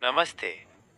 नमस्ते।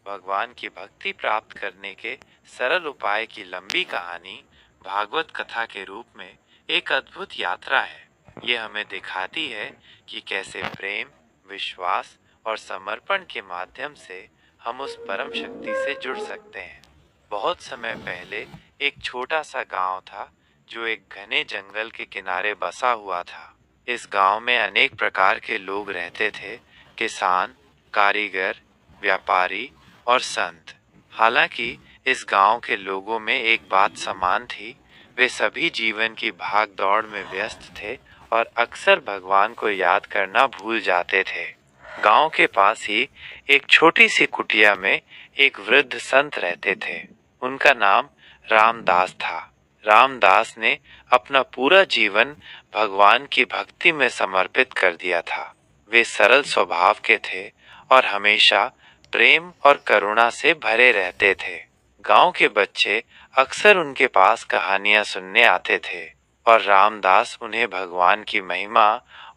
भगवान की भक्ति प्राप्त करने के सरल उपाय की लंबी कहानी भागवत कथा के रूप में एक अद्भुत यात्रा है। ये हमें दिखाती है कि कैसे प्रेम, विश्वास और समर्पण के माध्यम से हम उस परम शक्ति से जुड़ सकते हैं। बहुत समय पहले एक छोटा सा गांव था जो एक घने जंगल के किनारे बसा हुआ था। इस गांव में अनेक प्रकार के लोग रहते थे। किसान, कारीगर, व्यापारी और संत। हालांकि इस गांव के लोगों में एक बात समान थी। वे सभी जीवन की भाग दौड़ में व्यस्त थे और अक्सर भगवान को याद करना भूल जाते थे। गांव के पास ही एक छोटी सी कुटिया में एक वृद्ध संत रहते थे। उनका नाम रामदास था। रामदास ने अपना पूरा जीवन भगवान की भक्ति में समर्पित कर दिया था। वे सरल स्वभाव के थे और हमेशा प्रेम और करुणा से भरे रहते थे। गांव के बच्चे अक्सर उनके पास कहानियां सुनने आते थे और रामदास उन्हें भगवान की महिमा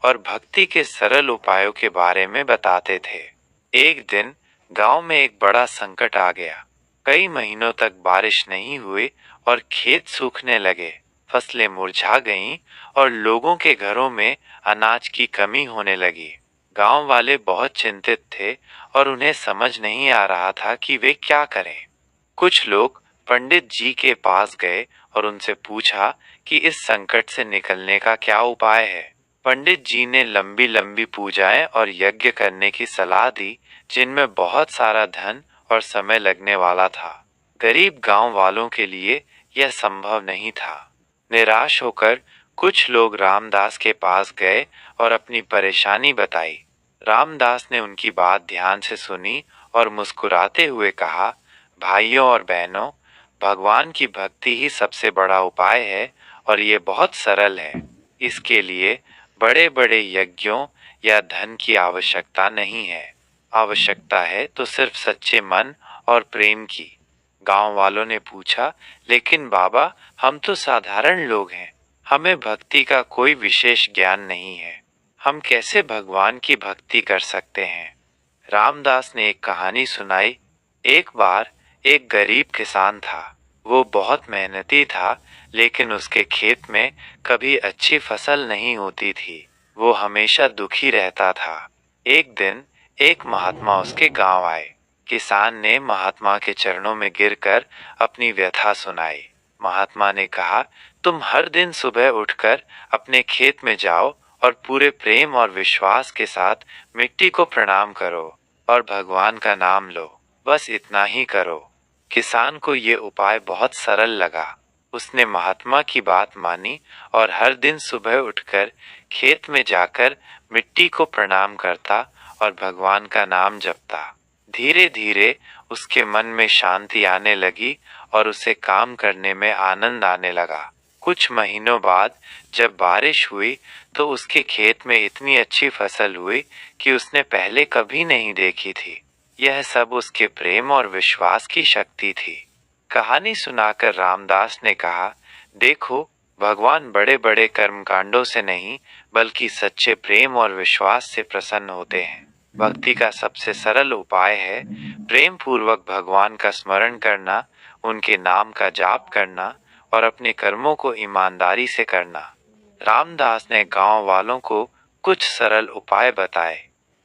और भक्ति के सरल उपायों के बारे में बताते थे। एक दिन गांव में एक बड़ा संकट आ गया। कई महीनों तक बारिश नहीं हुई और खेत सूखने लगे। फसलें मुरझा गईं और लोगों के घरों में अनाज की कमी होने लगी। गांव वाले बहुत चिंतित थे और उन्हें समझ नहीं आ रहा था कि वे क्या करें। कुछ लोग पंडित जी के पास गए और उनसे पूछा कि इस संकट से निकलने का क्या उपाय है। पंडित जी ने लंबी लंबी पूजाएं और यज्ञ करने की सलाह दी, जिनमें बहुत सारा धन और समय लगने वाला था। गरीब गांव वालों के लिए यह संभव नहीं था। निराश होकर कुछ लोग रामदास के पास गए और अपनी परेशानी बताई। रामदास ने उनकी बात ध्यान से सुनी और मुस्कुराते हुए कहा, भाइयों और बहनों, भगवान की भक्ति ही सबसे बड़ा उपाय है और ये बहुत सरल है। इसके लिए बड़े बड़े यज्ञों या धन की आवश्यकता नहीं है। आवश्यकता है तो सिर्फ सच्चे मन और प्रेम की। गांव वालों ने पूछा, लेकिन बाबा, हम तो साधारण लोग हैं। हमें भक्ति का कोई विशेष ज्ञान नहीं है। हम कैसे भगवान की भक्ति कर सकते हैं? रामदास ने एक कहानी सुनाई। एक बार एक गरीब किसान था। वो बहुत मेहनती था, लेकिन उसके खेत में कभी अच्छी फसल नहीं होती थी। वो हमेशा दुखी रहता था। एक दिन एक महात्मा उसके गांव आए। किसान ने महात्मा के चरणों में गिरकर अपनी व्यथा सुनाई। महात्मा ने कहा, तुम हर दिन सुबह उठकर अपने खेत में जाओ और पूरे प्रेम और विश्वास के साथ मिट्टी को प्रणाम करो और भगवान का नाम लो। बस इतना ही करो। किसान को ये उपाय बहुत सरल लगा। उसने महात्मा की बात मानी और हर दिन सुबह उठकर खेत में जाकर मिट्टी को प्रणाम करता और भगवान का नाम जपता। धीरे धीरे उसके मन में शांति आने लगी और उसे काम करने में आनंद आने लगा। कुछ महीनों बाद जब बारिश हुई तो उसके खेत में इतनी अच्छी फसल हुई कि उसने पहले कभी नहीं देखी थी। यह सब उसके प्रेम और विश्वास की शक्ति थी। कहानी सुनाकर रामदास ने कहा, देखो, भगवान बड़े बड़े कर्मकांडों से नहीं बल्कि सच्चे प्रेम और विश्वास से प्रसन्न होते हैं। भक्ति का सबसे सरल उपाय है प्रेम पूर्वक भगवान का स्मरण करना, उनके नाम का जाप करना और अपने कर्मों को ईमानदारी से करना। रामदास ने गांव वालों को कुछ सरल उपाय बताए।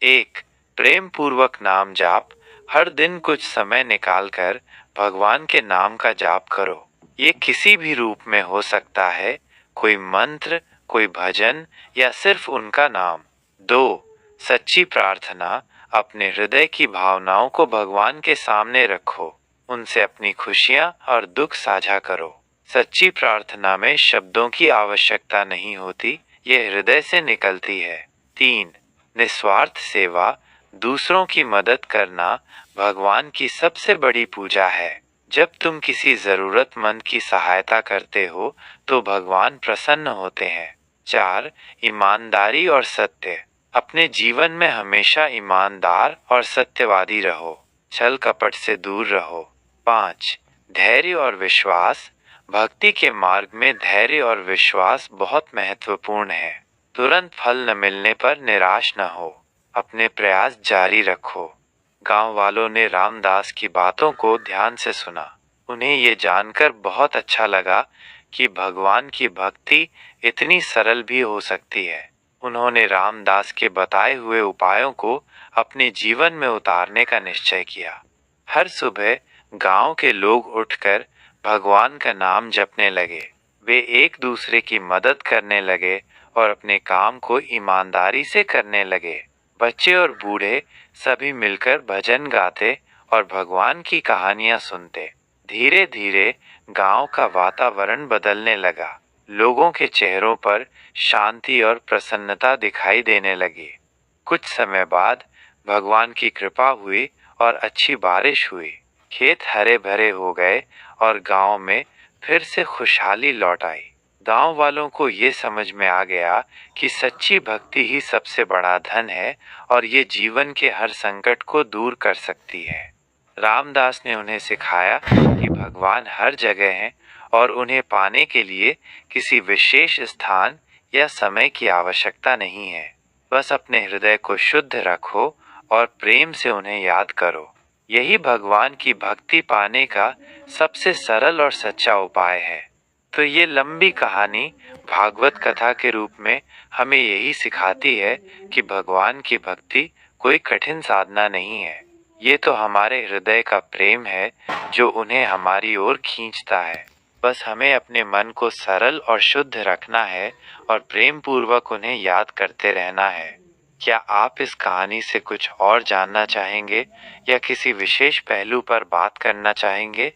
एक, प्रेम पूर्वक नाम जाप। हर दिन कुछ समय निकालकर भगवान के नाम का जाप करो। ये किसी भी रूप में हो सकता है, कोई मंत्र, कोई भजन या सिर्फ उनका नाम। दो, सच्ची प्रार्थना। अपने हृदय की भावनाओं को भगवान के सामने रखो। उनसे अपनी खुशियां और दुख साझा करो। सच्ची प्रार्थना में शब्दों की आवश्यकता नहीं होती, ये हृदय से निकलती है। तीन, निस्वार्थ सेवा। दूसरों की मदद करना भगवान की सबसे बड़ी पूजा है। जब तुम किसी जरूरतमंद की सहायता करते हो तो भगवान प्रसन्न होते हैं। चार, ईमानदारी और सत्य। अपने जीवन में हमेशा ईमानदार और सत्यवादी रहो। छल कपट से दूर रहो। पाँच, धैर्य और विश्वास। भक्ति के मार्ग में धैर्य और विश्वास बहुत महत्वपूर्ण है। तुरंत फल न मिलने पर निराश न हो। अपने प्रयास जारी रखो। गांव वालों ने रामदास की बातों को ध्यान से सुना। उन्हें ये जानकर बहुत अच्छा लगा कि भगवान की भक्ति इतनी सरल भी हो सकती है। उन्होंने रामदास के बताए हुए उपायों को अपने जीवन में उतारने का निश्चय किया। हर सुबह गांव के लोग उठकर भगवान का नाम जपने लगे। वे एक दूसरे की मदद करने लगे और अपने काम को ईमानदारी से करने लगे। बच्चे और बूढ़े सभी मिलकर भजन गाते और भगवान की कहानियां सुनते। धीरे धीरे गांव का वातावरण बदलने लगा। लोगों के चेहरों पर शांति और प्रसन्नता दिखाई देने लगी। कुछ समय बाद भगवान की कृपा हुई और अच्छी बारिश हुई। खेत हरे भरे हो गए और गांव में फिर से खुशहाली लौट आई। गांव वालों को ये समझ में आ गया कि सच्ची भक्ति ही सबसे बड़ा धन है और ये जीवन के हर संकट को दूर कर सकती है। रामदास ने उन्हें सिखाया कि भगवान हर जगह हैं और उन्हें पाने के लिए किसी विशेष स्थान या समय की आवश्यकता नहीं है। बस अपने हृदय को शुद्ध रखो और प्रेम से उन्हें याद करो। यही भगवान की भक्ति पाने का सबसे सरल और सच्चा उपाय है। तो ये लंबी कहानी भागवत कथा के रूप में हमें यही सिखाती है कि भगवान की भक्ति कोई कठिन साधना नहीं है। ये तो हमारे हृदय का प्रेम है जो उन्हें हमारी ओर खींचता है। बस हमें अपने मन को सरल और शुद्ध रखना है और प्रेम पूर्वक उन्हें याद करते रहना है। क्या आप इस कहानी से कुछ और जानना चाहेंगे या किसी विशेष पहलू पर बात करना चाहेंगे?